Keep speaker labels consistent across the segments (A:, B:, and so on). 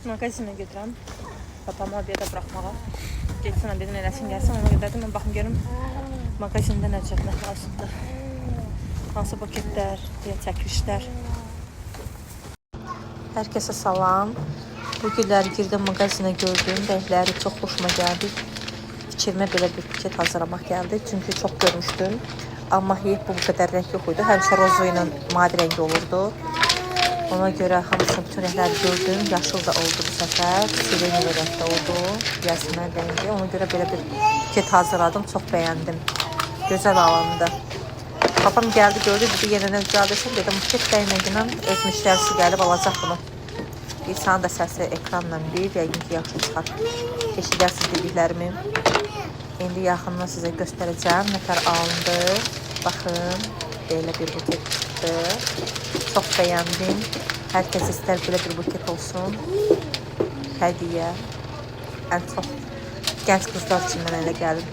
A: Magazinə gedirəm. Papamı abiyada buraxmağa. Geçsin dedim eləsin gəlsin. Ona görə dedim mən baxım görüm mağazində nə çəkmək lazımdır. Hansı paketlər, ya çəkilişlər. Hər kəsə salam. Bu günləri girdim mağazinə gördüm. Rəngləri çox xoşuma gəldi. Fikrimə belə bir paket hazırlamaq gəldi. Çünki çox görmüşdüm. Amma bu qədər rəng yox idi. Həmişə rozu ilə mavi rəng olurdu. Ona görə hamısını bütün rəngləri gördüm. Yaşıl da oldu bu səfər. Sireni rəngdə oldu. Yasmin rəngi. Ona görə belə bir paket hazırladım. Çox bəyəndim. Gözəl alındı. Papam gəldi gördü. Dedi yenə nə düzəldəsən. Dedim paket dəyməklə öz müştərisi gəlib alacaq bunu. İnsanın da səsi ekranla bir. Yəqin ki yaxşı çıxar. Eşidərsiniz dediklərimi. İndi yaxından sizə göstərəcəm. Nətər alındı. Baxın. Belə bir buket çıxdı. Çox bəyəndim. Hər kəs istər belə bir buket olsun. Hədiyyə. Ən çox gənc qızlar üçün mənə elə gəlir.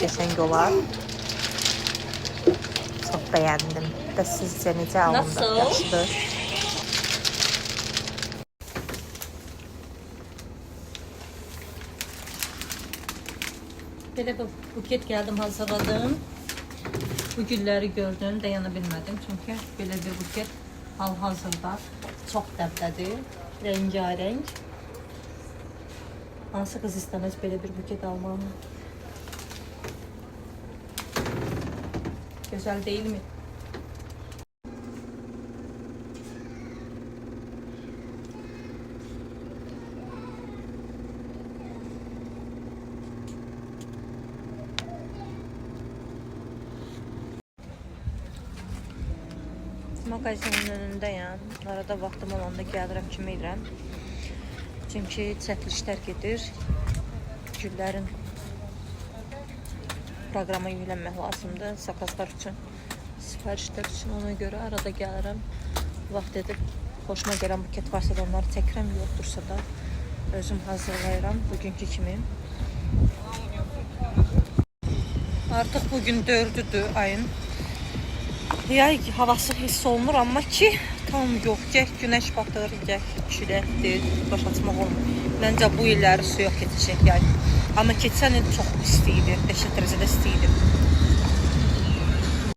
A: Qəşəng olar. Çox bəyəndim. Və sizcə necə alındı? Yaxşıdır. Belə bir buket gəldim, hazırladım. Bu gülləri gördüm, dayana bilmədim. Çünki belə bir buket hal-hazırda çox dəbdədir. Rəngarəng. Hansı qız istəməz belə bir buket almağı? Gözəl deyilmi? Magazinin önündəyəm. Arada vaxtım olanda gəlirəm, kimi edirəm. Çünki çəkilişlər gedir. Güllərin proqrama yüklənmək lazımdır. Zakazlar üçün, sifarişlər üçün. Ona görə arada gəlirəm. Vaxt edib xoşuma gələn buket varsa da onları çəkirəm. Yoxdursa da özüm hazırlayıram. Bugünkü kimi. Artıq bugün 4-düdür ayın. Yay havası hiss olunur, amma ki tam yox. Gəh günəş batır, gəh küləkdir, başlatmaq olmur. Məncə bu illəri su yox keçəcək yay. Amma keçən il çox isti idi, 5 dərəcədə isti idi.